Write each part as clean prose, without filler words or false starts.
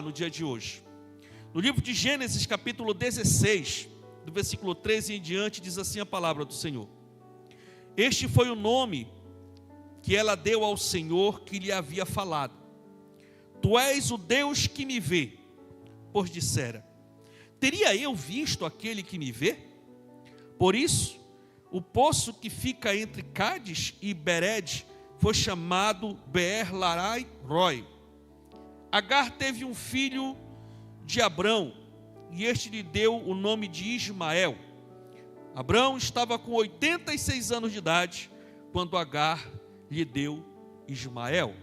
no dia de hoje. No livro de Gênesis, capítulo 16, do versículo 13 em diante, diz assim a palavra do Senhor: Este foi o nome que ela deu ao Senhor que lhe havia falado: Tu és o Deus que me vê. Pois dissera: Teria eu visto aquele que me vê? Por isso, o poço que fica entre Cádiz e Bered foi chamado Beer-Laai-Roi. Agar teve um filho de Abrão, e este lhe deu o nome de Ismael. Abrão estava com 86 anos de idade, quando Agar lhe deu Ismael.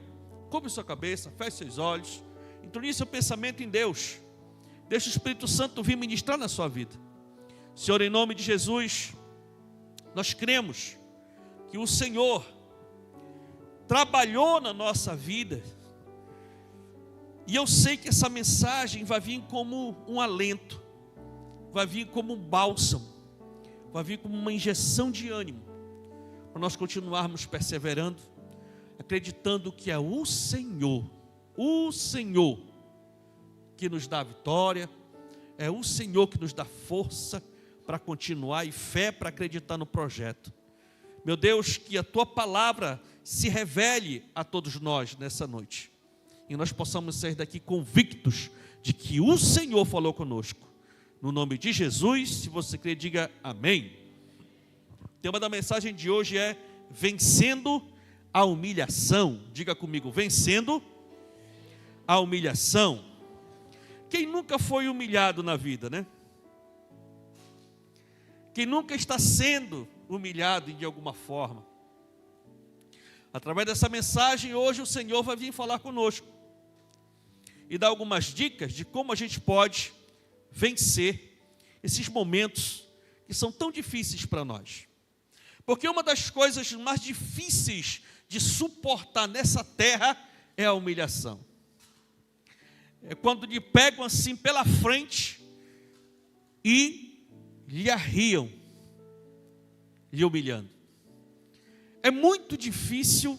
Cobre sua cabeça, feche seus olhos, introduza seu pensamento em Deus. Deixa o Espírito Santo vir ministrar na sua vida. Senhor, em nome de Jesus, nós cremos que o Senhor trabalhou na nossa vida, e eu sei que essa mensagem vai vir como um alento, vai vir como um bálsamo, vai vir como uma injeção de ânimo, para nós continuarmos perseverando, acreditando que é o Senhor que nos dá a vitória, é o Senhor que nos dá força para continuar e fé para acreditar no projeto. Meu Deus, que a Tua palavra se revele a todos nós nessa noite, e nós possamos sair daqui convictos de que o Senhor falou conosco. No nome de Jesus, se você crê, diga amém. O tema da mensagem de hoje é vencendo a humilhação. Diga comigo, vencendo a humilhação. Quem nunca foi humilhado na vida, né? Quem nunca está sendo humilhado de alguma forma. Através dessa mensagem, hoje o Senhor vai vir falar conosco e dar algumas dicas de como a gente pode vencer esses momentos que são tão difíceis para nós. Porque uma das coisas mais difíceis de suportar nessa terra é a humilhação. É quando lhe pegam assim pela frente e lhe arriam, lhe humilhando. É muito difícil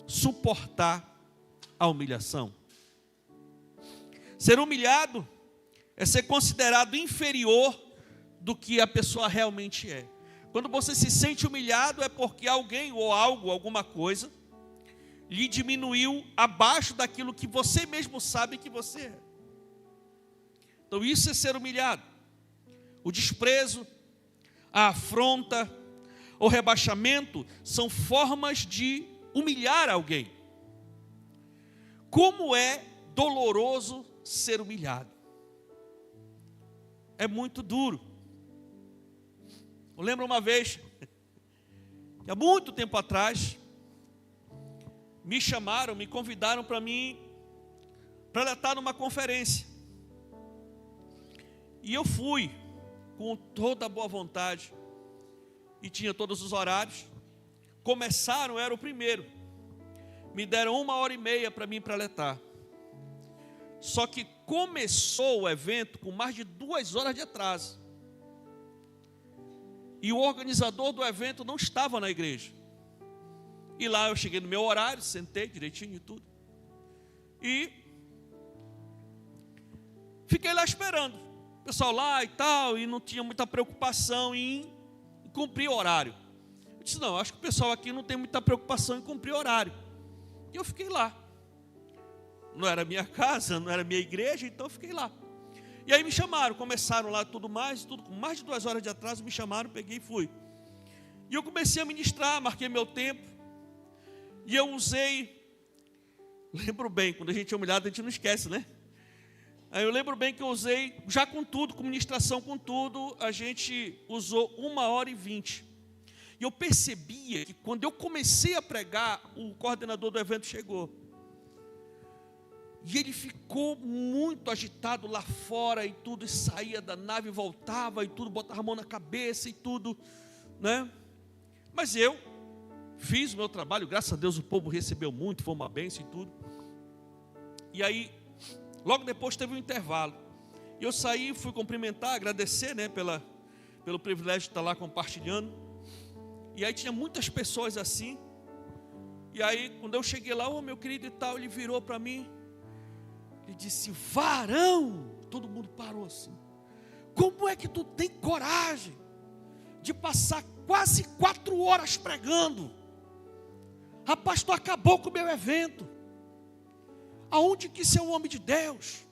suportar a humilhação. Ser humilhado é ser considerado inferior do que a pessoa realmente é. Quando você se sente humilhado é porque alguém ou algo, alguma coisa, lhe diminuiu abaixo daquilo que você mesmo sabe que você é. Então isso é ser humilhado. O desprezo, a afronta, o rebaixamento são formas de humilhar alguém. Como é doloroso ser humilhado. É muito duro. Eu lembro uma vez, que há muito tempo atrás, me chamaram, me convidaram para estar numa conferência. E eu fui com toda a boa vontade, e tinha todos os horários. Começaram, eu era o primeiro. Me deram 1h30 para mim preletar. Só que começou o evento com mais de 2 horas de atraso. E o organizador do evento não estava na igreja. E lá eu cheguei no meu horário, sentei direitinho e tudo. E fiquei lá esperando. O pessoal lá e tal, e não tinha muita preocupação em cumprir o horário. Eu disse, não, acho que o pessoal aqui não tem muita preocupação em cumprir o horário. E eu fiquei lá. Não era minha casa, não era minha igreja, então eu fiquei lá. E aí me chamaram, começaram lá tudo com mais de 2 horas de atraso, me chamaram, peguei e fui. E eu comecei a ministrar, marquei meu tempo. E eu usei, lembro bem, quando a gente é humilhado a gente não esquece, né? Aí eu lembro bem que eu usei, já com tudo, com ministração, com tudo, a gente usou 1h20. E eu percebia que quando eu comecei a pregar, o coordenador do evento chegou. E ele ficou muito agitado lá fora e tudo, e saía da nave, voltava e tudo, botava a mão na cabeça e tudo, né? Mas eu fiz o meu trabalho, graças a Deus o povo recebeu muito, foi uma bênção e tudo. E aí, logo depois teve um intervalo. E eu saí, fui cumprimentar, agradecer, né, pelo privilégio de estar lá compartilhando. E aí tinha muitas pessoas assim. E aí, quando eu cheguei lá, meu querido e tal, ele virou para mim. Ele disse: varão. Todo mundo parou assim. Como é que tu tem coragem de passar quase 4 horas pregando? Rapaz, tu acabou com o meu evento. Aonde que você é um homem de Deus?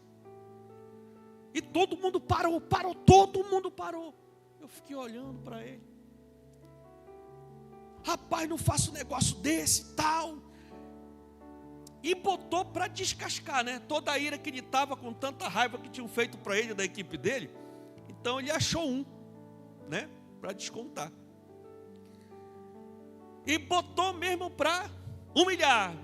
E todo mundo parou, todo mundo parou. Eu fiquei olhando para ele. Rapaz, não faço um negócio desse, tal. E botou para descascar, né? Toda a ira que ele estava, com tanta raiva que tinham feito para ele, da equipe dele. Então ele achou um, né? Para descontar. E botou mesmo para humilhar.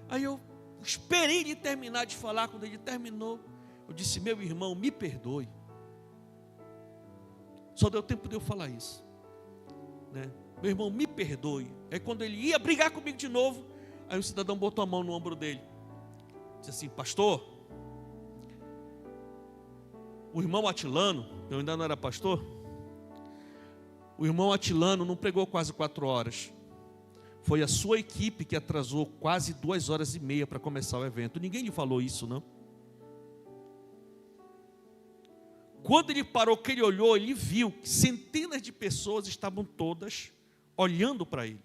Aí eu esperei ele terminar de falar. Quando ele terminou, eu disse: meu irmão, me perdoe. Só deu tempo de eu falar isso, né? Meu irmão, me perdoe. Aí quando ele ia brigar comigo de novo, aí o cidadão botou a mão no ombro dele. Disse assim: pastor, o irmão Atilano, eu ainda não era pastor, o irmão Atilano não pregou quase 4 horas. Foi a sua equipe que atrasou quase 2 horas e meia para começar o evento. Ninguém lhe falou isso, não? Quando ele parou, que ele olhou, ele viu que centenas de pessoas estavam todas olhando para ele.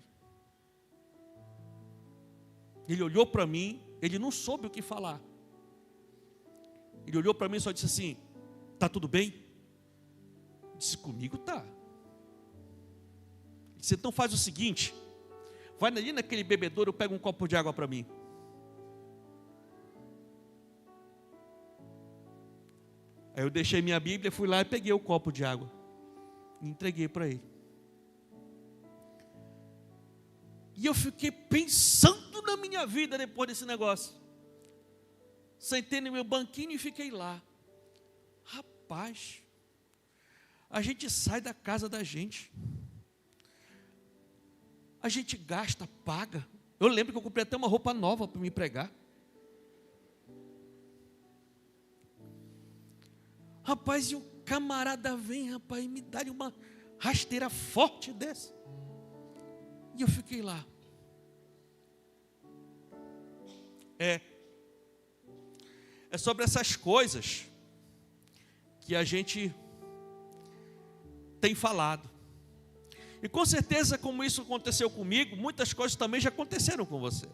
Ele olhou para mim, ele não soube o que falar. Ele olhou para mim e só disse assim: tá tudo bem? Eu disse: comigo tá. Ele disse: então faz o seguinte, vai ali naquele bebedouro, pega um copo de água para mim. Aí eu deixei minha Bíblia, fui lá e peguei o copo de água e entreguei para ele. E eu fiquei pensando na minha vida depois desse negócio. Sentei no meu banquinho e fiquei lá. Rapaz, a gente sai da casa da gente, a gente gasta, paga. Eu lembro que eu comprei até uma roupa nova para me pregar. Rapaz, e o camarada vem, rapaz, e me dá uma rasteira forte dessa. E eu fiquei lá. É sobre essas coisas que a gente tem falado. E com certeza, como isso aconteceu comigo, muitas coisas também já aconteceram com você.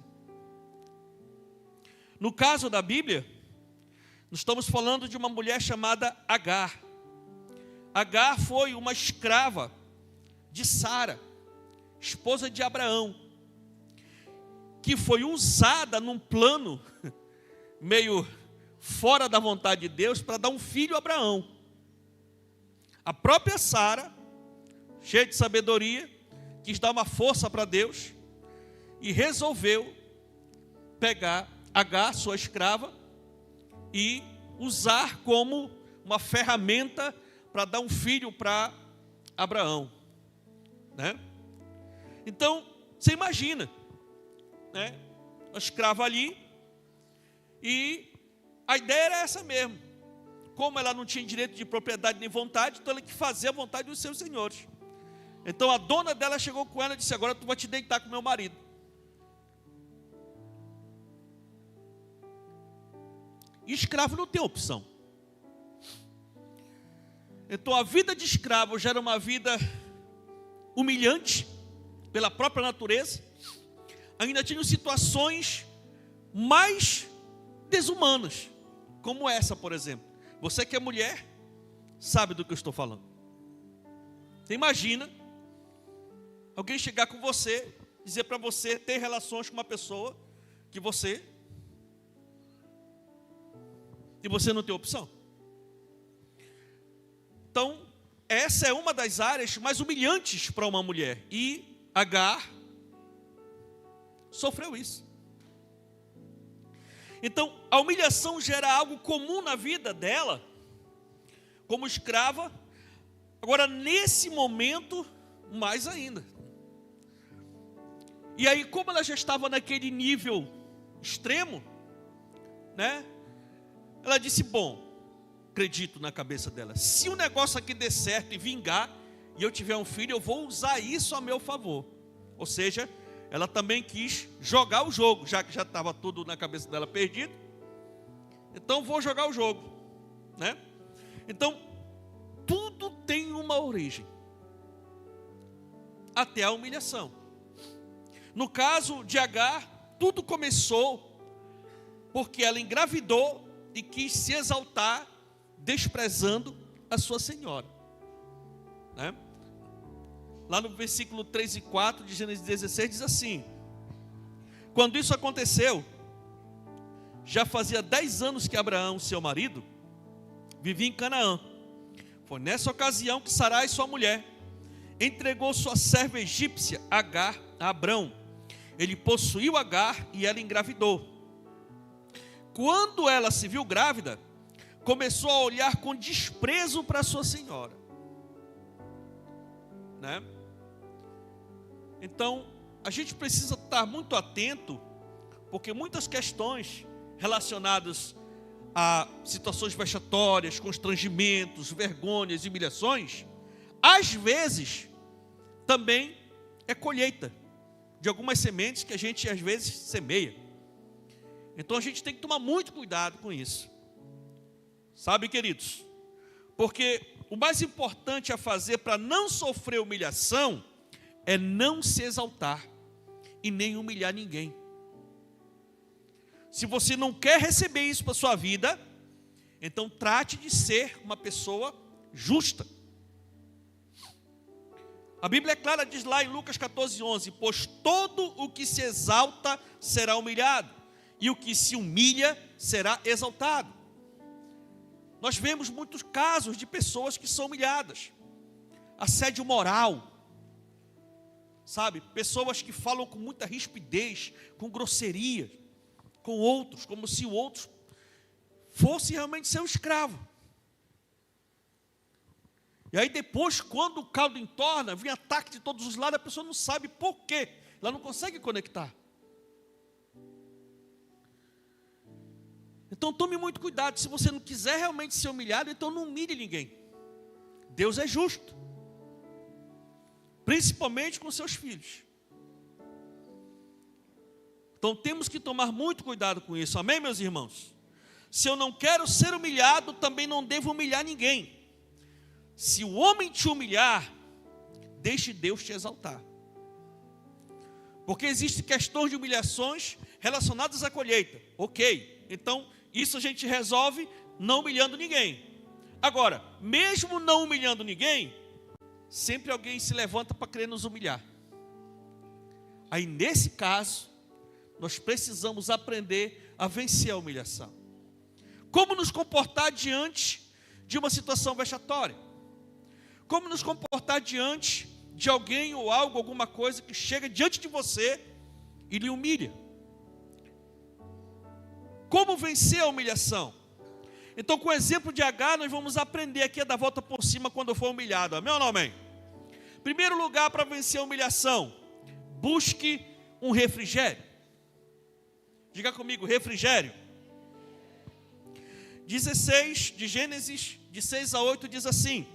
No caso da Bíblia, nós estamos falando de uma mulher chamada Agar. Agar foi uma escrava de Sara, esposa de Abraão, que foi usada num plano meio fora da vontade de Deus para dar um filho a Abraão. A própria Sara, cheia de sabedoria, quis dar uma força para Deus e resolveu pegar Agar, sua escrava, e usar como uma ferramenta para dar um filho para Abraão, né? Então, você imagina, né? A escrava ali, e a ideia era essa mesmo. Como ela não tinha direito de propriedade nem vontade, então ela tinha que fazer a vontade dos seus senhores. Então a dona dela chegou com ela e disse: agora tu vai te deitar com meu marido. E escravo não tem opção. Então a vida de escravo já era uma vida humilhante pela própria natureza. Ainda tinham situações mais desumanas, como essa, por exemplo. Você que é mulher, sabe do que eu estou falando. Você imagina alguém chegar com você, dizer para você ter relações com uma pessoa que você não tem opção. Então, essa é uma das áreas mais humilhantes para uma mulher. E Agar sofreu isso. Então, a humilhação já era algo comum na vida dela, como escrava. Agora, nesse momento, mais ainda. E aí, como ela já estava naquele nível extremo, né? Ela disse: bom, acredito na cabeça dela, se o negócio aqui der certo e vingar, e eu tiver um filho, eu vou usar isso a meu favor. Ou seja, ela também quis jogar o jogo, já que já estava tudo na cabeça dela perdido. então vou jogar o jogo, né? Então, tudo tem uma origem, até a humilhação. No caso de Agar, tudo começou porque ela engravidou e quis se exaltar, desprezando a sua senhora, né? Lá no versículo 3 e 4 de Gênesis 16 diz assim: quando isso aconteceu, já fazia 10 anos que Abraão, seu marido, vivia em Canaã. Foi nessa ocasião que Sarai, sua mulher, entregou sua serva egípcia Agar a Abrão. Ele possuiu Agar e ela engravidou. Quando ela se viu grávida, começou a olhar com desprezo para sua senhora, né? Então, a gente precisa estar muito atento, porque muitas questões relacionadas a situações vexatórias, constrangimentos, vergonhas, humilhações, às vezes também é colheita de algumas sementes que a gente às vezes semeia. Então a gente tem que tomar muito cuidado com isso, sabe, queridos? Porque o mais importante a fazer para não sofrer humilhação é não se exaltar e nem humilhar ninguém. Se você não quer receber isso para a sua vida, então trate de ser uma pessoa justa. A Bíblia é clara, diz lá em Lucas 14:11: pois todo o que se exalta será humilhado, e o que se humilha será exaltado. Nós vemos muitos casos de pessoas que são humilhadas, assédio moral, sabe? Pessoas que falam com muita rispidez, com grosseria, com outros, como se o outro fosse realmente ser um escravo. E aí depois, quando o caldo entorna, vem ataque de todos os lados, a pessoa não sabe por quê, ela não consegue conectar. Então tome muito cuidado. Se você não quiser realmente ser humilhado, então não humilhe ninguém. Deus é justo, principalmente com seus filhos. Então temos que tomar muito cuidado com isso, amém, meus irmãos? Se eu não quero ser humilhado, também não devo humilhar ninguém. Se o homem te humilhar, deixe Deus te exaltar. Porque existem questões de humilhações relacionadas à colheita. Ok, então isso a gente resolve não humilhando ninguém. Agora, mesmo não humilhando ninguém, sempre alguém se levanta para querer nos humilhar. Aí nesse caso, nós precisamos aprender a vencer a humilhação. Como nos comportar diante de uma situação vexatória? Como nos comportar diante de alguém ou algo, alguma coisa que chega diante de você e lhe humilha? Como vencer a humilhação? Então, com o exemplo de Agar, nós vamos aprender aqui a dar volta por cima quando for humilhado. Amém ou não amém? Primeiro lugar para vencer a humilhação, busque um refrigério. Diga comigo, refrigério. 16 de Gênesis, de 6 a 8, diz assim: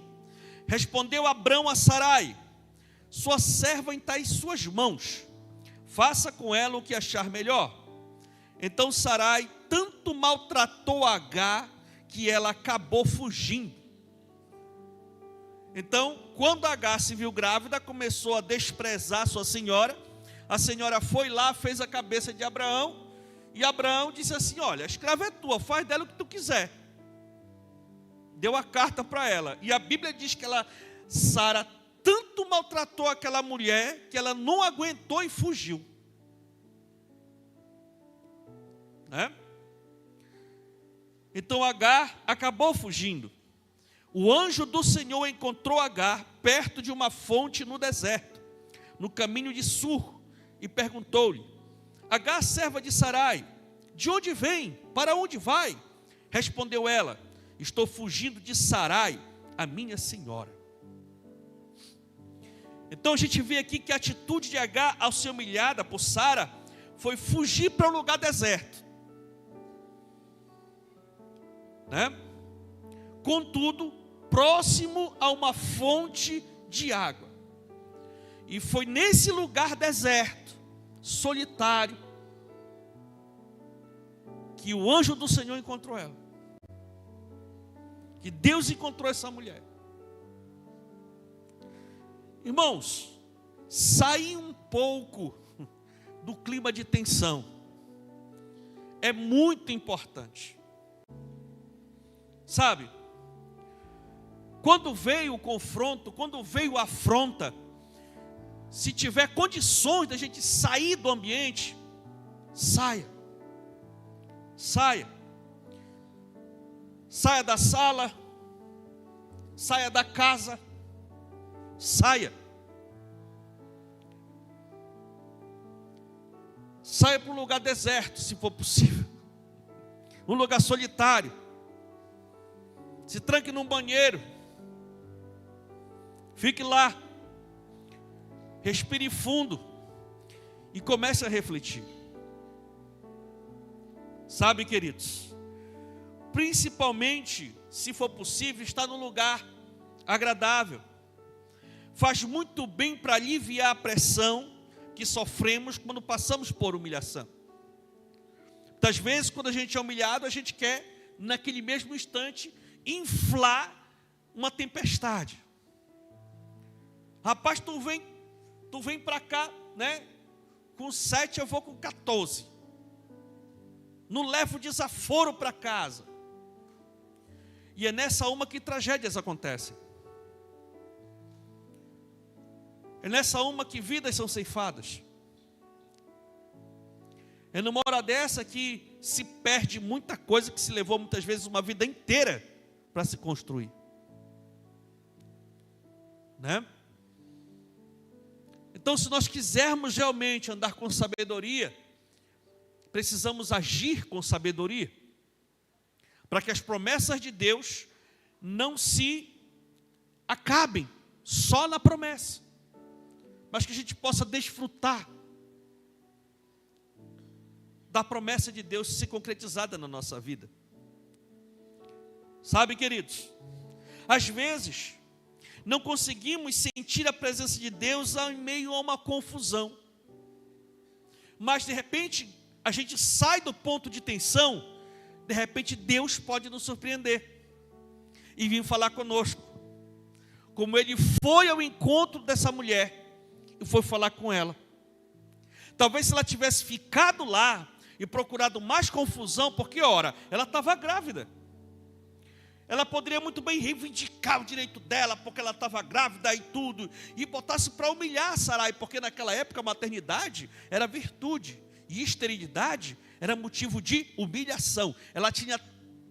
respondeu Abrão a Sarai: sua serva está em suas mãos, faça com ela o que achar melhor. Então Sarai tanto maltratou Agar que ela acabou fugindo. Então, quando Agar se viu grávida, começou a desprezar sua senhora. A senhora foi lá, fez a cabeça de Abraão, e Abraão disse assim: olha, a escrava é tua, faz dela o que tu quiser. Deu a carta para ela, e a Bíblia diz que Sara tanto maltratou aquela mulher, que ela não aguentou e fugiu, né? Então Agar acabou fugindo. O anjo do Senhor encontrou Agar perto de uma fonte no deserto, no caminho de Sur, e perguntou-lhe: Agar, serva de Sarai, de onde vem? Para onde vai? Respondeu ela: estou fugindo de Sarai, a minha senhora. Então a gente vê aqui que a atitude de Agar ao ser humilhada por Sara foi fugir para um lugar deserto, né? Contudo, próximo a uma fonte de água. E foi nesse lugar deserto, solitário, que o anjo do Senhor encontrou ela. Que Deus encontrou essa mulher. Irmãos, sair um pouco do clima de tensão é muito importante. Sabe? Quando veio o confronto, quando veio a afronta, se tiver condições da gente sair do ambiente, saia. Saia. Saia da sala, saia da casa, saia. Saia para um lugar deserto, se for possível. Um lugar solitário. Se tranque num banheiro. Fique lá. Respire fundo. E comece a refletir. Sabe, queridos? Principalmente, se for possível, estar num lugar agradável. Faz muito bem para aliviar a pressão que sofremos quando passamos por humilhação. Muitas vezes, quando a gente é humilhado, a gente quer, naquele mesmo instante, inflar uma tempestade. Rapaz, tu vem para cá, né? Com 7 eu vou com 14. Não levo desaforo para casa. E é nessa uma que tragédias acontecem. É nessa uma que vidas são ceifadas. É numa hora dessa que se perde muita coisa que se levou muitas vezes uma vida inteira para se construir. Né? Então, se nós quisermos realmente andar com sabedoria, precisamos agir com sabedoria, para que as promessas de Deus não se acabem só na promessa, mas que a gente possa desfrutar da promessa de Deus se concretizada na nossa vida. Sabe, queridos, às vezes não conseguimos sentir a presença de Deus em meio a uma confusão, mas de repente a gente sai do ponto de tensão, de repente Deus pode nos surpreender e vir falar conosco, como Ele foi ao encontro dessa mulher e foi falar com ela. Talvez se ela tivesse ficado lá e procurado mais confusão, porque ora, ela estava grávida. Ela poderia muito bem reivindicar o direito dela, porque ela estava grávida e tudo, e botasse para humilhar Sarai, porque naquela época a maternidade era virtude, e esterilidade era motivo de humilhação. Ela tinha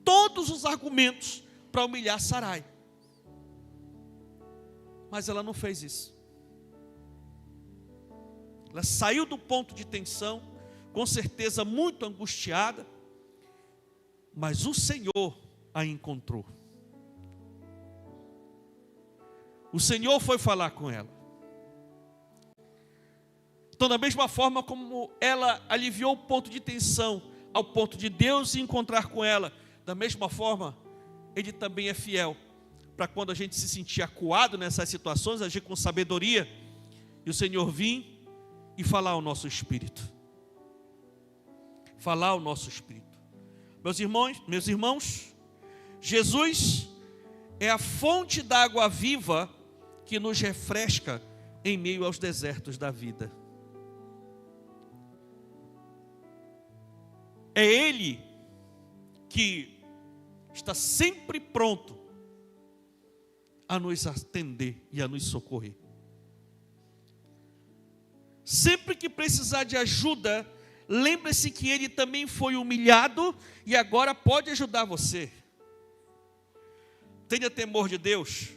todos os argumentos para humilhar Sarai. Mas ela não fez isso. Ela saiu do ponto de tensão, com certeza muito angustiada, mas o Senhor a encontrou. O Senhor foi falar com ela. Então, da mesma forma como ela aliviou o ponto de tensão ao ponto de Deus se encontrar com ela, da mesma forma, Ele também é fiel para quando a gente se sentir acuado nessas situações, agir com sabedoria e o Senhor vir e falar ao nosso espírito. Falar ao nosso espírito. Meus irmãos, Jesus é a fonte da água viva que nos refresca em meio aos desertos da vida. É Ele que está sempre pronto a nos atender e a nos socorrer. Sempre que precisar de ajuda, lembre-se que Ele também foi humilhado e agora pode ajudar você. Tenha temor de Deus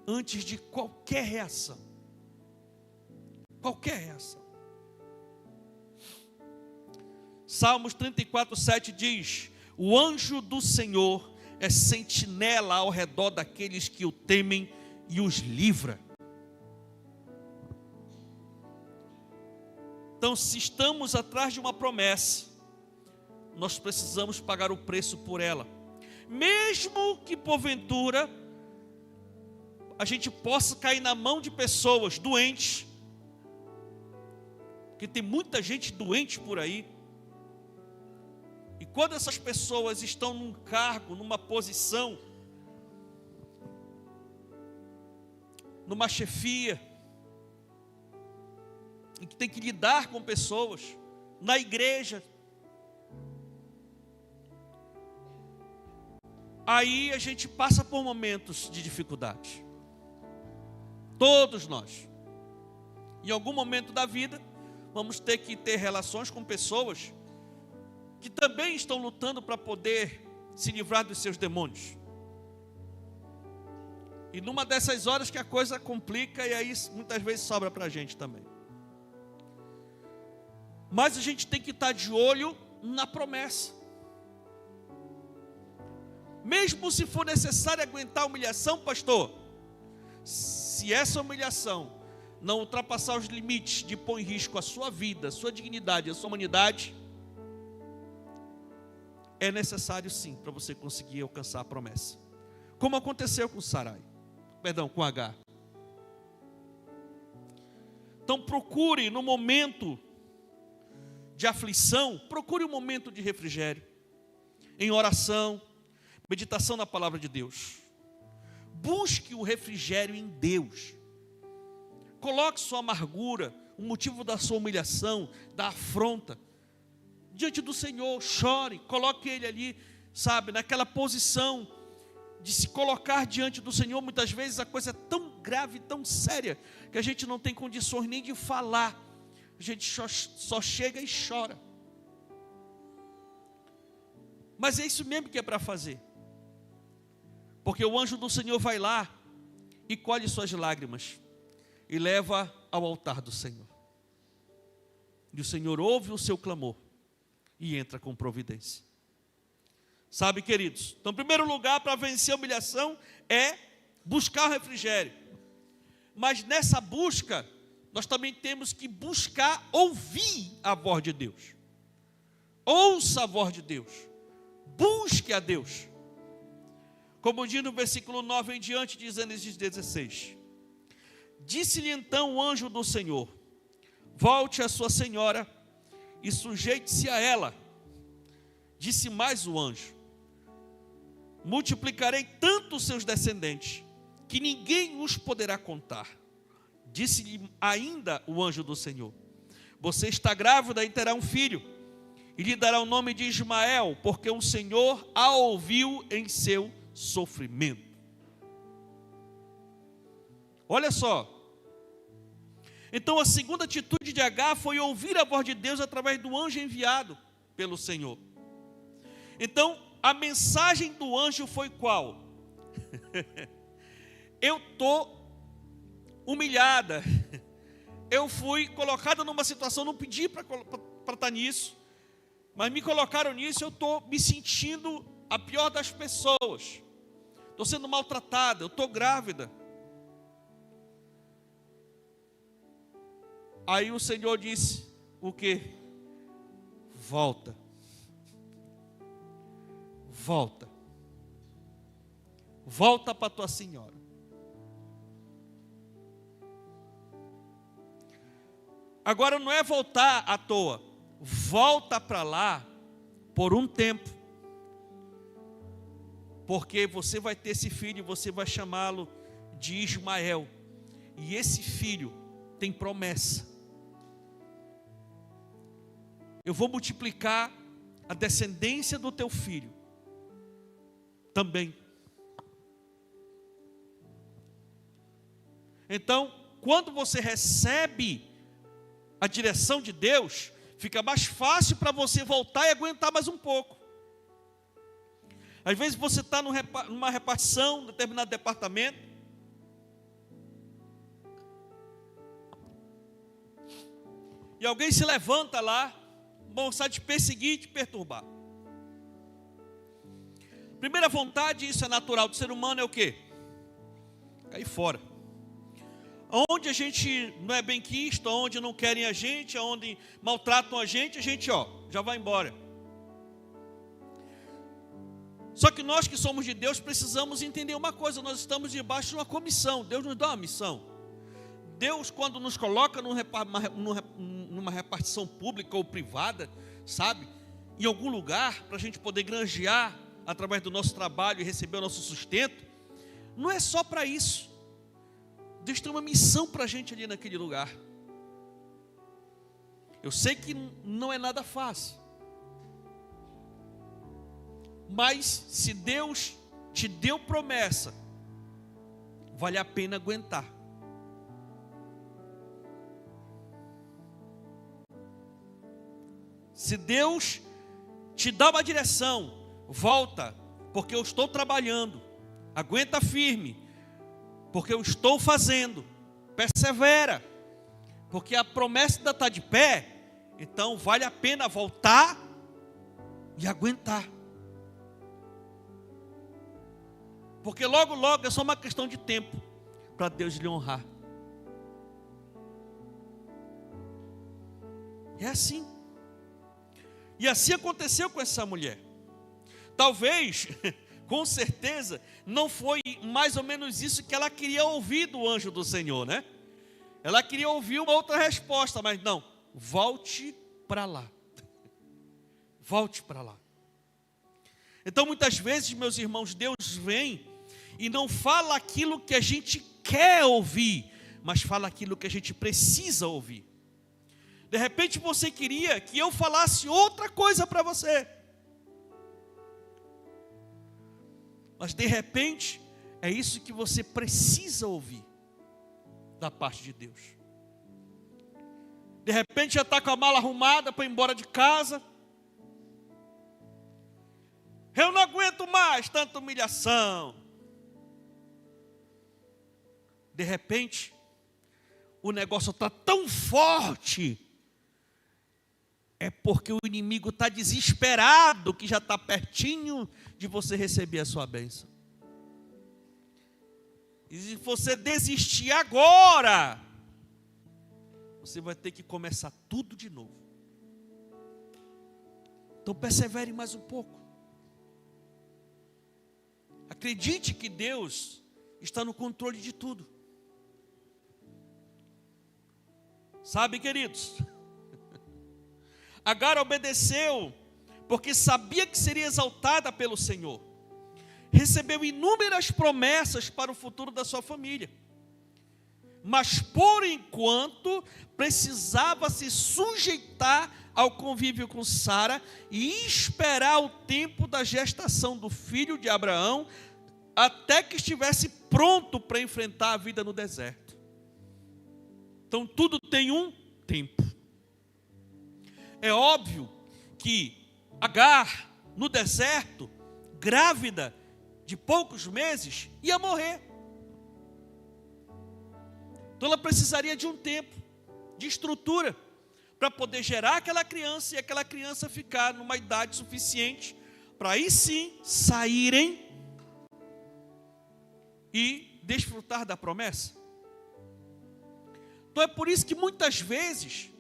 antes de qualquer reação. Qualquer reação. Salmos 34:7 diz: o anjo do Senhor é sentinela ao redor daqueles que o temem e os livra. Então, se estamos atrás de uma promessa, nós precisamos pagar o preço por ela. Mesmo que porventura a gente possa cair na mão de pessoas doentes, porque tem muita gente doente por aí, E quando essas pessoas estão num cargo, numa posição, numa chefia, e que tem que lidar com pessoas, na igreja, aí a gente passa por momentos de dificuldade. Todos nós. Em algum momento da vida, vamos ter que ter relações com pessoas que também estão lutando para poder se livrar dos seus demônios. E numa dessas horas que a coisa complica, e aí muitas vezes sobra para a gente também. Mas a gente tem que estar de olho na promessa. Mesmo se for necessário aguentar a humilhação, pastor, se essa humilhação não ultrapassar os limites de pôr em risco a sua vida, a sua dignidade, a sua humanidade, é necessário sim para você conseguir alcançar a promessa. Como aconteceu com Sarai, com Agar. Então procure no momento de aflição, procure um momento de refrigério, em oração, meditação na palavra de Deus. Busque o refrigério em Deus. Coloque sua amargura, o motivo da sua humilhação, da afronta, diante do Senhor. Chore, coloque Ele ali, sabe, naquela posição de se colocar diante do Senhor. Muitas vezes a coisa é tão grave, tão séria, que a gente não tem condições nem de falar. A gente só chega e chora. Mas é isso mesmo que é para fazer. Porque o anjo do Senhor vai lá e colhe suas lágrimas e leva ao altar do Senhor. E o Senhor ouve o seu clamor e entra com providência. Sabe, queridos? Então, em primeiro lugar, para vencer a humilhação é buscar o refrigério. Mas nessa busca, nós também temos que buscar ouvir a voz de Deus. Ouça a voz de Deus. Busque a Deus. Como diz no versículo 9 em diante de Gênesis 16. Disse-lhe então o anjo do Senhor: volte a sua senhora e sujeite-se a ela. Disse mais o anjo: multiplicarei tanto os seus descendentes, que ninguém os poderá contar. Disse-lhe ainda o anjo do Senhor: você está grávida e terá um filho, e lhe dará o nome de Ismael, porque o Senhor a ouviu em seu sofrimento. Olha só. Então a segunda atitude de Agar foi ouvir a voz de Deus através do anjo enviado pelo Senhor. Então a mensagem do anjo foi qual? Eu estou humilhada, eu fui colocada numa situação, não pedi para estar nisso, mas me colocaram nisso, eu estou me sentindo a pior das pessoas, estou sendo maltratada, eu estou grávida. Aí o Senhor disse o quê? Volta. Volta. Volta para tua senhora. Agora não é voltar à toa. Volta para lá por um tempo. Porque você vai ter esse filho e você vai chamá-lo de Ismael. E esse filho tem promessa. Eu vou multiplicar a descendência do teu filho também. Então, quando você recebe a direção de Deus, fica mais fácil para você voltar e aguentar mais um pouco. Às vezes você está numa repartição, em determinado departamento, e alguém se levanta lá, começar a te perseguir e te perturbar. Primeira vontade, isso é natural do ser humano, é o quê? Cair fora. Onde a gente não é bem quisto, onde não querem a gente, onde maltratam a gente já vai embora. Só que nós que somos de Deus precisamos entender uma coisa: nós estamos debaixo de uma comissão. Deus nos dá uma missão. Deus, quando nos coloca numa repartição pública ou privada, sabe, em algum lugar, para a gente poder granjear através do nosso trabalho e receber o nosso sustento, não é só para isso. Deus tem uma missão para a gente ali naquele lugar. Eu sei que não é nada fácil, mas se Deus te deu promessa, vale a pena aguentar. Se Deus te dá uma direção, volta, porque eu estou trabalhando. Aguenta firme, porque eu estou fazendo. Persevera, porque a promessa ainda está de pé. Então vale a pena voltar e aguentar. Porque logo, logo é só uma questão de tempo para Deus lhe honrar. É assim. E assim aconteceu com essa mulher. Talvez, com certeza, não foi mais ou menos isso que ela queria ouvir do anjo do Senhor, né? Ela queria ouvir uma outra resposta, mas não. Volte para lá. Volte para lá. Então, muitas vezes, meus irmãos, Deus vem e não fala aquilo que a gente quer ouvir, mas fala aquilo que a gente precisa ouvir. De repente você queria que eu falasse outra coisa para você, mas de repente é isso que você precisa ouvir da parte de Deus. De repente já está com a mala arrumada para ir embora de casa. Eu não aguento mais tanta humilhação. De repente o negócio está tão forte, é porque o inimigo está desesperado, que já está pertinho de você receber a sua bênção. E se você desistir agora, você vai ter que começar tudo de novo. Então persevere mais um pouco. Acredite que Deus está no controle de tudo. Sabe, queridos, Agar obedeceu porque sabia que seria exaltada pelo Senhor. Recebeu inúmeras promessas para o futuro da sua família. Mas por enquanto precisava se sujeitar ao convívio com Sara e esperar o tempo da gestação do filho de Abraão, até que estivesse pronto para enfrentar a vida no deserto. Então tudo tem um tempo. É óbvio que Agar, no deserto, grávida de poucos meses, ia morrer. Então ela precisaria de um tempo, de estrutura, para poder gerar aquela criança e aquela criança ficar numa idade suficiente para aí sim saírem e desfrutar da promessa. Então é por isso que muitas vezes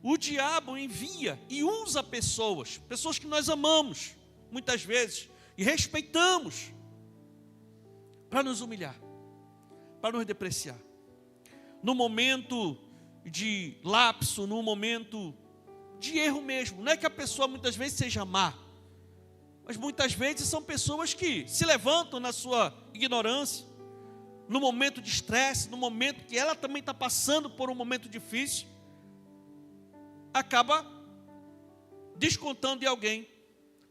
o diabo envia e usa pessoas que nós amamos, muitas vezes, e respeitamos, para nos humilhar, para nos depreciar. No momento de lapso, no momento de erro mesmo. Não é que a pessoa muitas vezes seja má, mas muitas vezes são pessoas que se levantam na sua ignorância, no momento de estresse, no momento que ela também está passando por um momento difícil, acaba descontando em alguém,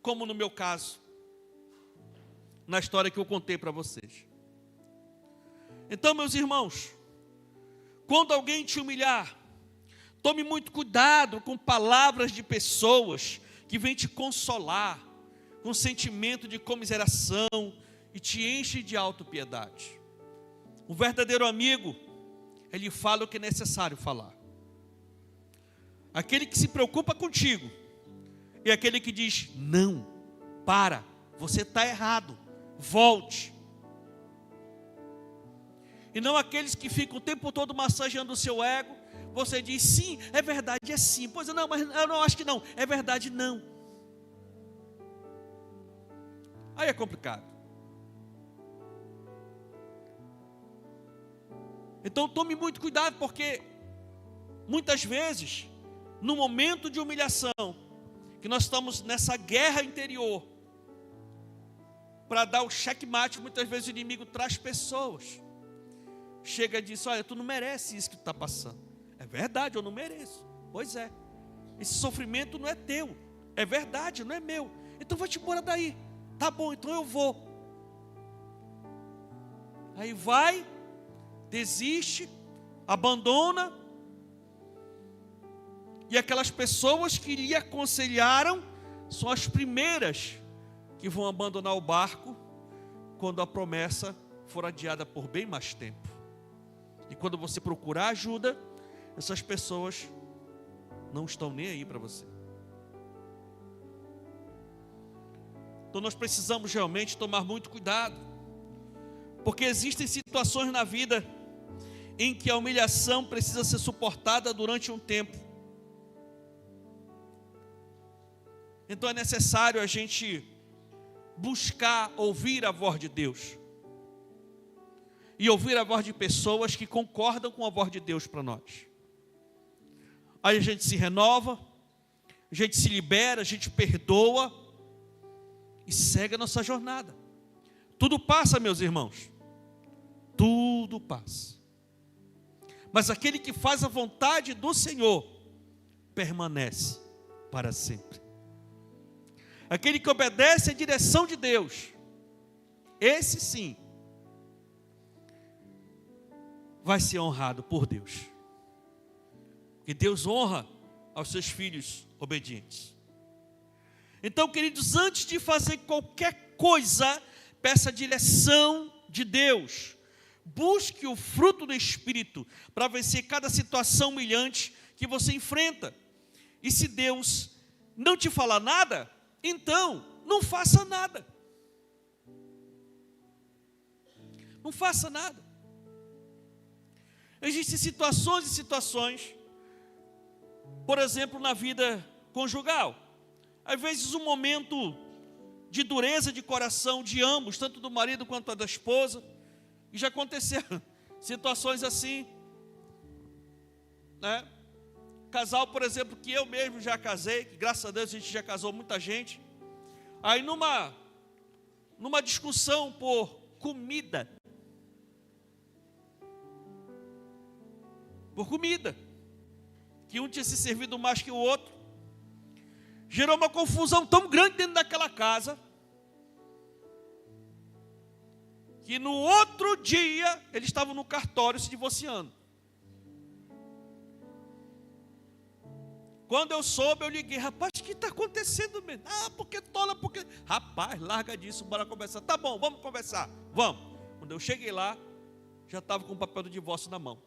como no meu caso, na história que eu contei para vocês. Então, meus irmãos, quando alguém te humilhar, tome muito cuidado com palavras de pessoas que vêm te consolar, com sentimento de comiseração e te enche de autopiedade. Um verdadeiro amigo, ele fala o que é necessário falar. Aquele que se preocupa contigo e aquele que diz: não, para, você está errado, volte. E não aqueles que ficam o tempo todo massageando o seu ego. Você diz: sim, é verdade, é sim. Pois não, mas eu não acho que não. É verdade, não. Aí é complicado. Então tome muito cuidado, porque muitas vezes, no momento de humilhação, que nós estamos nessa guerra interior, para dar o checkmate. Muitas vezes o inimigo traz pessoas, chega e diz: olha, tu não merece isso que tu está passando. É verdade, eu não mereço. Pois é, esse sofrimento não é teu, é verdade, não é meu. Então vai-te embora daí. Tá bom, então eu vou. Aí vai, desiste, abandona, e aquelas pessoas que lhe aconselharam são as primeiras que vão abandonar o barco quando a promessa for adiada por bem mais tempo. E quando você procurar ajuda, essas pessoas não estão nem aí para você. Então nós precisamos realmente tomar muito cuidado, porque existem situações na vida em que a humilhação precisa ser suportada durante um tempo. Então é necessário a gente buscar ouvir a voz de Deus, e ouvir a voz de pessoas que concordam com a voz de Deus para nós. Aí a gente se renova, a gente se libera, a gente perdoa e segue a nossa jornada. Tudo passa, meus irmãos, tudo passa, mas aquele que faz a vontade do Senhor permanece para sempre. Aquele que obedece à direção de Deus, esse sim vai ser honrado por Deus. Que Deus honra aos seus filhos obedientes. Então, queridos, antes de fazer qualquer coisa, peça a direção de Deus. Busque o fruto do Espírito para vencer cada situação humilhante que você enfrenta. E se Deus não te falar nada, então não faça nada. Não faça nada. Existem situações e situações, por exemplo, na vida conjugal. Às vezes um momento de dureza de coração de ambos, tanto do marido quanto da esposa. E já aconteceram situações assim, né? Casal, por exemplo, que eu mesmo já casei, que graças a Deus a gente já casou muita gente. Aí numa discussão por comida, que um tinha se servido mais que o outro, gerou uma confusão tão grande dentro daquela casa, que no outro dia eles estavam no cartório se divorciando. Quando eu soube, eu liguei: rapaz, o que está acontecendo mesmo? Ah, porque tola, porque... Rapaz, larga disso, bora conversar. Tá bom, vamos conversar, vamos. Quando eu cheguei lá, já estava com o papel do divórcio na mão.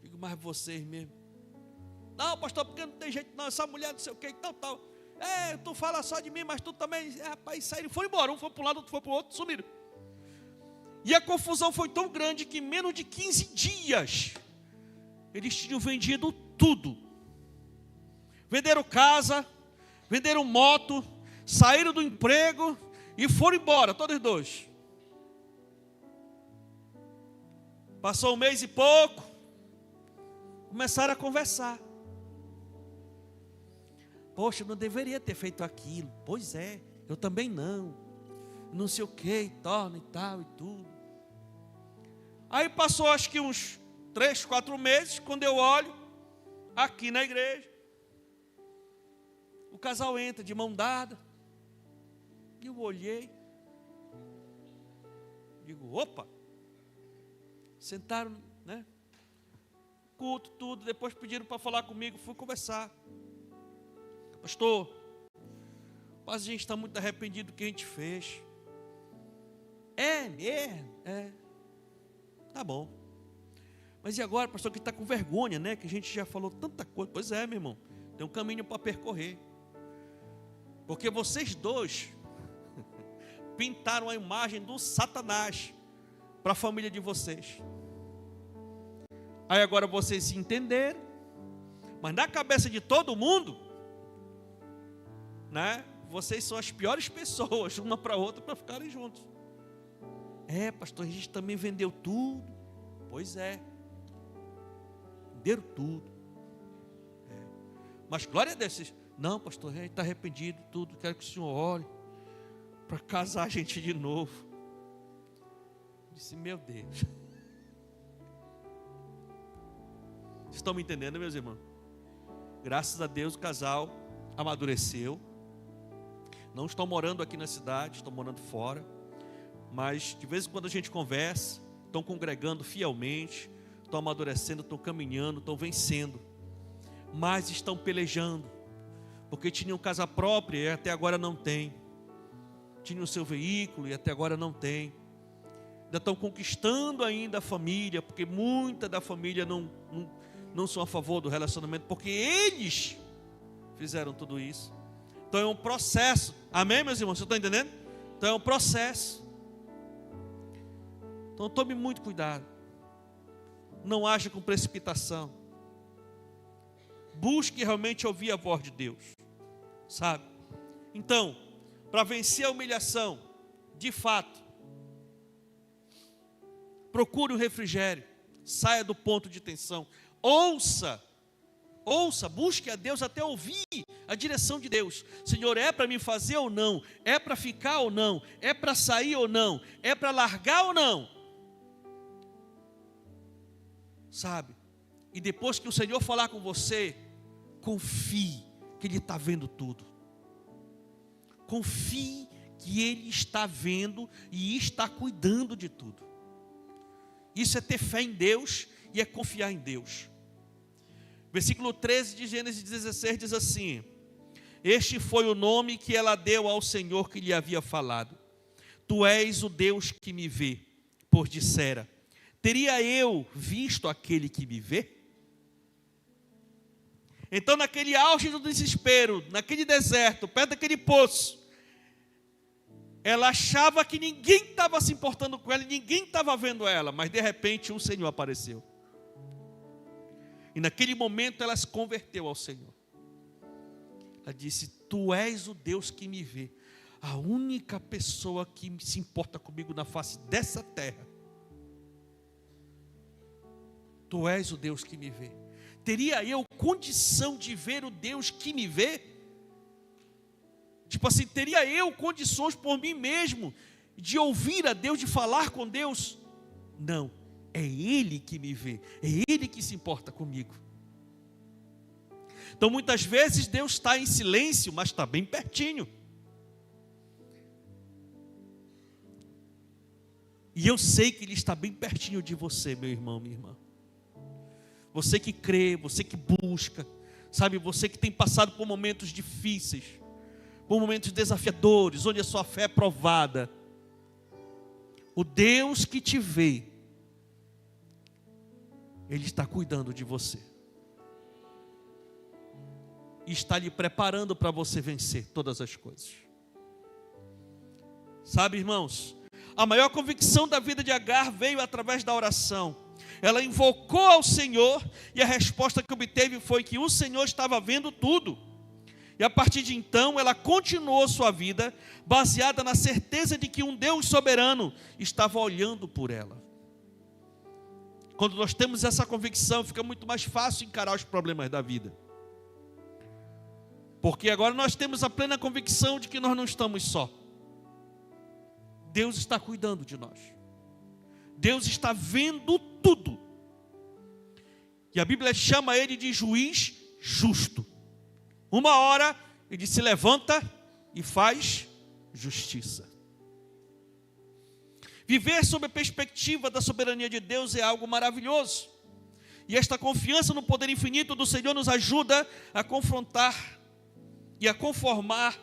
Digo: mas vocês mesmo? Não, pastor, porque não tem jeito não, essa mulher não sei o que e tal. É, tu fala só de mim, mas tu também... rapaz, saíram, foram embora, um foi para um lado, outro foi para o outro, sumiram. E a confusão foi tão grande que em menos de 15 dias, eles tinham vendido tudo. Venderam casa, venderam moto, saíram do emprego e foram embora, todos dois. Passou um mês e pouco, começaram a conversar. Poxa, eu não deveria ter feito aquilo. Pois é, eu também não sei o que, e tal e tudo. Aí passou acho que uns 3, 4 meses, quando eu olho, aqui na igreja, o casal entra de mão dada, e eu olhei, digo: opa, sentaram, né? Culto, tudo, depois pediram para falar comigo, fui conversar. Pastor, mas a gente está muito arrependido do que a gente fez. É. Tá bom. Mas e agora, pastor, que está com vergonha, né? Que a gente já falou tanta coisa. Pois é, meu irmão, tem um caminho para percorrer. Porque vocês dois pintaram a imagem do Satanás para a família de vocês. Aí agora vocês se entenderam, mas na cabeça de todo mundo, né? Vocês são as piores pessoas, uma para outra, para ficarem juntos. É, pastor, a gente também vendeu tudo. Pois é, venderam tudo. Mas glória a Deus, Não, pastor, a gente está arrependido, tudo, quero que o senhor ore para casar a gente de novo. Eu disse, meu Deus. Vocês estão me entendendo, meus irmãos? Graças a Deus o casal amadureceu. Não estão morando aqui na cidade, estão morando fora. Mas de vez em quando a gente conversa, estão congregando fielmente, estão amadurecendo, estão caminhando, estão vencendo. Mas estão pelejando, porque tinham casa própria e até agora não tem. Tinham o seu veículo e até agora não tem. Ainda estão conquistando ainda a família, porque muita da família não são a favor do relacionamento, porque eles fizeram tudo isso. Então é um processo. Amém, meus irmãos? Vocês estão entendendo? Então é um processo. Então tome muito cuidado. Não haja com precipitação. Busque realmente ouvir a voz de Deus. Sabe? Então, para vencer a humilhação, de fato, procure um refrigério. Saia do ponto de tensão. Ouça, busque a Deus até ouvir a direção de Deus. Senhor, é para me fazer ou não? É para ficar ou não? É para sair ou não? É para largar ou não? Sabe? E depois que o Senhor falar com você, confie que Ele está vendo tudo. Confie que Ele está vendo e está cuidando de tudo. Isso é ter fé em Deus e é confiar em Deus. Versículo 13 de Gênesis 16 diz assim: este foi o nome que ela deu ao Senhor que lhe havia falado. Tu és o Deus que me vê, pois dissera, teria eu visto aquele que me vê? Então naquele auge do desespero, naquele deserto, perto daquele poço, ela achava que ninguém estava se importando com ela, ninguém estava vendo ela, mas de repente o Senhor apareceu. E naquele momento ela se converteu ao Senhor. Ela disse, tu és o Deus que me vê. A única pessoa que se importa comigo na face dessa terra. Tu és o Deus que me vê. Teria eu condição de ver o Deus que me vê? Tipo assim, teria eu condições por mim mesmo de ouvir a Deus, de falar com Deus? Não, é Ele que me vê, é Ele que se importa comigo. Então muitas vezes Deus está em silêncio, mas está bem pertinho. E eu sei que Ele está bem pertinho de você, meu irmão, minha irmã. Você que crê, você que busca, sabe, você que tem passado por momentos difíceis, por momentos desafiadores, onde a sua fé é provada. O Deus que te vê, Ele está cuidando de você. E está lhe preparando para você vencer todas as coisas. Sabe, irmãos, a maior convicção da vida de Agar veio através da oração. Ela invocou ao Senhor e a resposta que obteve foi que o Senhor estava vendo tudo. E a partir de então, ela continuou sua vida baseada na certeza de que um Deus soberano estava olhando por ela. Quando nós temos essa convicção, fica muito mais fácil encarar os problemas da vida. Porque agora nós temos a plena convicção de que nós não estamos só. Deus está cuidando de nós. Deus está vendo tudo. E a Bíblia chama Ele de juiz justo. Uma hora Ele se levanta e faz justiça. Viver sob a perspectiva da soberania de Deus é algo maravilhoso. E esta confiança no poder infinito do Senhor nos ajuda a confrontar e a conformar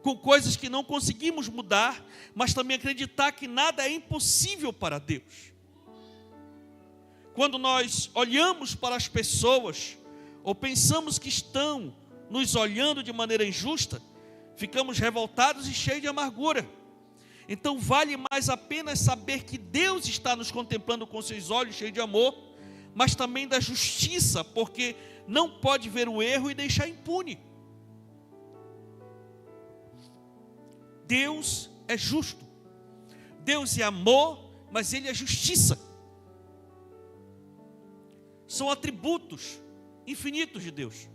com coisas que não conseguimos mudar, mas também acreditar que nada é impossível para Deus. Quando nós olhamos para as pessoas, ou pensamos que estão nos olhando de maneira injusta, ficamos revoltados e cheios de amargura. Então vale mais a pena saber que Deus está nos contemplando com seus olhos cheios de amor, mas também da justiça, porque não pode ver o erro e deixar impune. Deus é justo. Deus é amor, mas Ele é justiça. São atributos infinitos de Deus.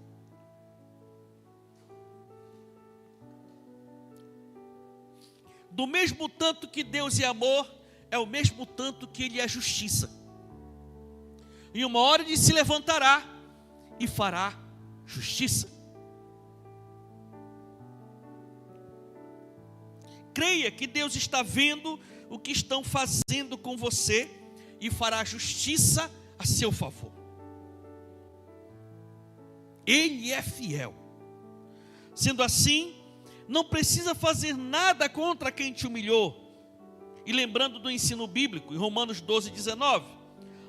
do mesmo tanto que Deus é amor, é o mesmo tanto que Ele é justiça. E uma hora Ele se levantará e fará justiça. Creia que Deus está vendo o que estão fazendo com você e fará justiça a seu favor. Ele é fiel. Sendo assim, não precisa fazer nada contra quem te humilhou. E lembrando do ensino bíblico, em Romanos 12:19,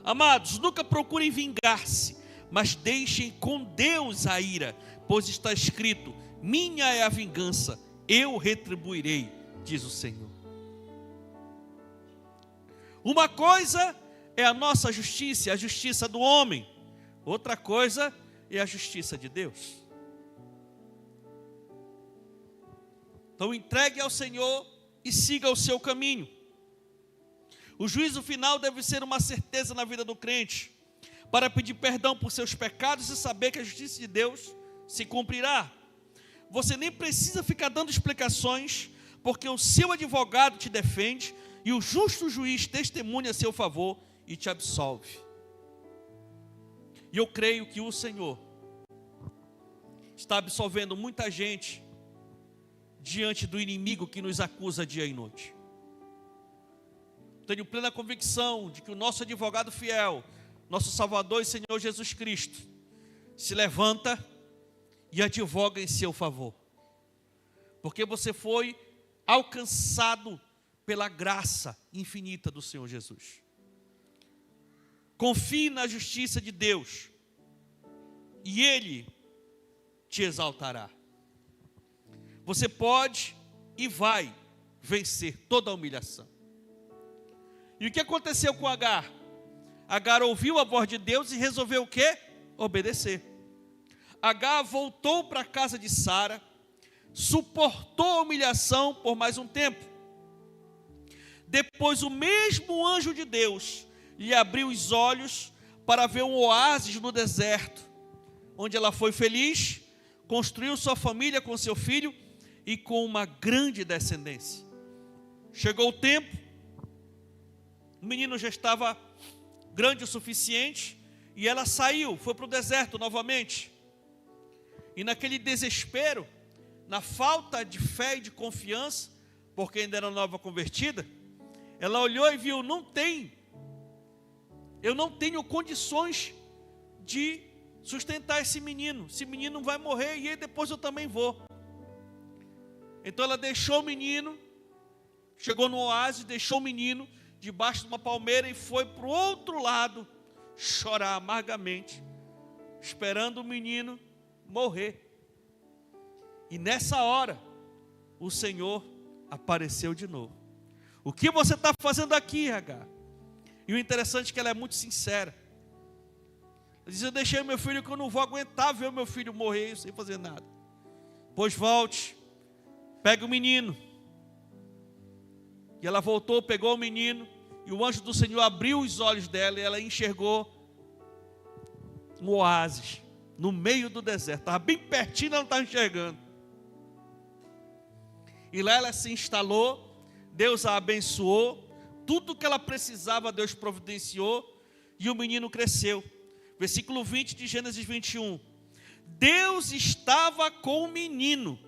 amados, nunca procurem vingar-se, mas deixem com Deus a ira, pois está escrito: minha é a vingança, eu retribuirei, diz o Senhor. Uma coisa é a nossa justiça, a justiça do homem. Outra coisa é a justiça de Deus. Então entregue ao Senhor e siga o seu caminho. O juízo final deve ser uma certeza na vida do crente, para pedir perdão por seus pecados e saber que a justiça de Deus se cumprirá. Você nem precisa ficar dando explicações, porque o seu advogado te defende e o justo juiz testemunha a seu favor e te absolve. E eu creio que o Senhor está absolvendo muita gente diante do inimigo que nos acusa dia e noite. Tenho plena convicção de que o nosso advogado fiel, nosso Salvador e Senhor Jesus Cristo, se levanta e advoga em seu favor, porque você foi alcançado pela graça infinita do Senhor Jesus. Confie na justiça de Deus e Ele te exaltará. Você pode e vai vencer toda a humilhação. E o que aconteceu com Agar? Agar ouviu a voz de Deus e resolveu o quê? Obedecer. Agar voltou para a casa de Sara, suportou a humilhação por mais um tempo. Depois o mesmo anjo de Deus lhe abriu os olhos para ver um oásis no deserto, onde ela foi feliz, construiu sua família com seu filho e com uma grande descendência. Chegou o tempo, o menino já estava grande o suficiente, e ela saiu, foi para o deserto novamente. E naquele desespero, na falta de fé e de confiança, porque ainda era nova convertida, ela olhou e viu: eu não tenho condições de sustentar esse menino vai morrer e aí depois eu também vou. Então ela deixou o menino, chegou no oásis, deixou o menino debaixo de uma palmeira e foi para o outro lado chorar amargamente, esperando o menino morrer. E nessa hora, o Senhor apareceu de novo. O que você está fazendo aqui, Agar? E o interessante é que ela é muito sincera. Ela diz: eu deixei meu filho que eu não vou aguentar ver o meu filho morrer sem fazer nada. Pois volte, pegue o menino. E ela voltou, pegou o menino, e o anjo do Senhor abriu os olhos dela, e ela enxergou um oásis, no meio do deserto. Estava bem pertinho, ela não estava enxergando. E lá ela se instalou, Deus a abençoou, tudo que ela precisava Deus providenciou, e o menino cresceu. Versículo 20 de Gênesis 21. Deus estava com o menino.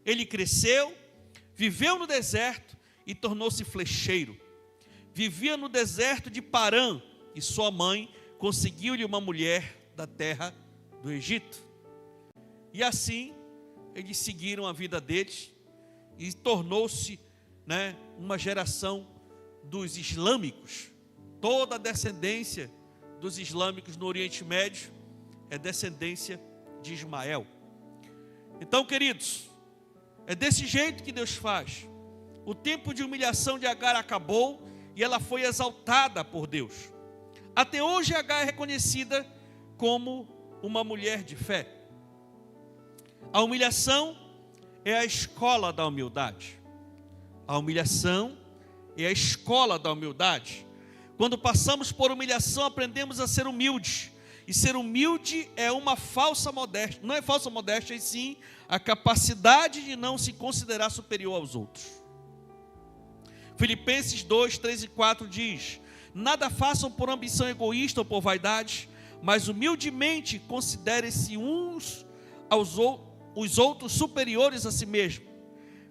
Ele cresceu, viveu no deserto e tornou-se flecheiro. Vivia no deserto de Parã, e sua mãe conseguiu-lhe uma mulher da terra do Egito. E assim, eles seguiram a vida deles, e tornou-se, uma geração dos islâmicos. Toda a descendência dos islâmicos no Oriente Médio é descendência de Ismael. Então, queridos, é desse jeito que Deus faz. O tempo de humilhação de Agar acabou e ela foi exaltada por Deus. Até hoje Agar é reconhecida como uma mulher de fé. A humilhação é a escola da humildade. A humilhação é a escola da humildade. Quando passamos por humilhação, aprendemos a ser humildes E ser humilde é uma falsa modéstia. Não é falsa modéstia, e sim a capacidade de não se considerar superior aos outros. Filipenses 2, 3 e 4 diz: nada façam por ambição egoísta ou por vaidade, mas humildemente considerem-se uns os outros superiores a si mesmo.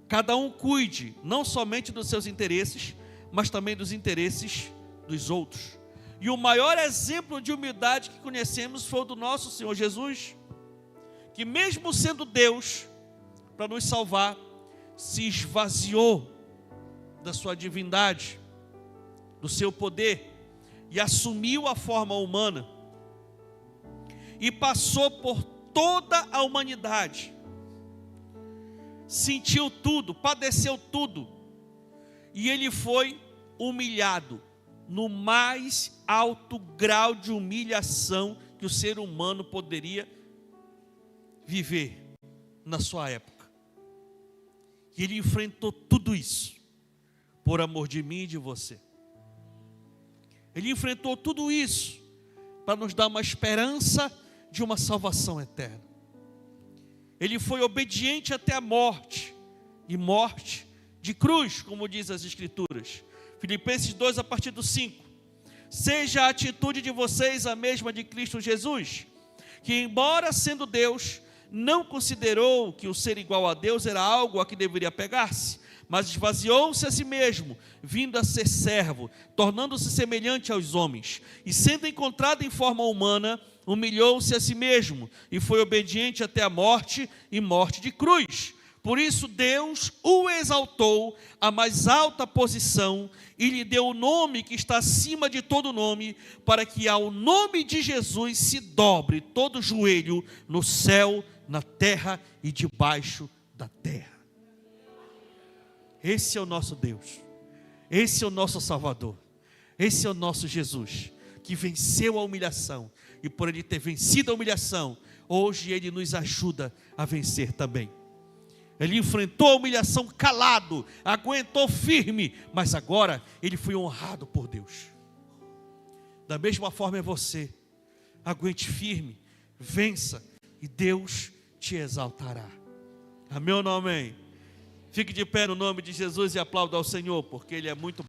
Cada um cuide não somente dos seus interesses, mas também dos interesses dos outros. E o maior exemplo de humildade que conhecemos foi o do nosso Senhor Jesus, que mesmo sendo Deus, para nos salvar, se esvaziou da sua divindade, do seu poder, e assumiu a forma humana, e passou por toda a humanidade, sentiu tudo, padeceu tudo, e ele foi humilhado, no mais alto grau de humilhação que o ser humano poderia viver na sua época. E ele enfrentou tudo isso, por amor de mim e de você. Ele enfrentou tudo isso, para nos dar uma esperança de uma salvação eterna. Ele foi obediente até a morte, e morte de cruz, como diz as Escrituras. Filipenses 2, a partir do 5. Seja a atitude de vocês a mesma de Cristo Jesus, que embora sendo Deus, não considerou que o ser igual a Deus era algo a que deveria pegar-se, mas esvaziou-se a si mesmo, vindo a ser servo, tornando-se semelhante aos homens, e sendo encontrado em forma humana, humilhou-se a si mesmo, e foi obediente até a morte, e morte de cruz. Por isso Deus o exaltou à mais alta posição, e lhe deu o nome que está acima de todo nome, para que ao nome de Jesus se dobre todo joelho no céu, na terra e debaixo da terra. Esse é o nosso Deus, esse é o nosso Salvador, esse é o nosso Jesus, que venceu a humilhação, e por ele ter vencido a humilhação, hoje ele nos ajuda a vencer também. Ele enfrentou a humilhação calado, aguentou firme, mas agora ele foi honrado por Deus. Da mesma forma é você, aguente firme, vença, e Deus te exaltará. Amém ou não amém? Fique de pé no nome de Jesus e aplauda ao Senhor, porque Ele é muito bom.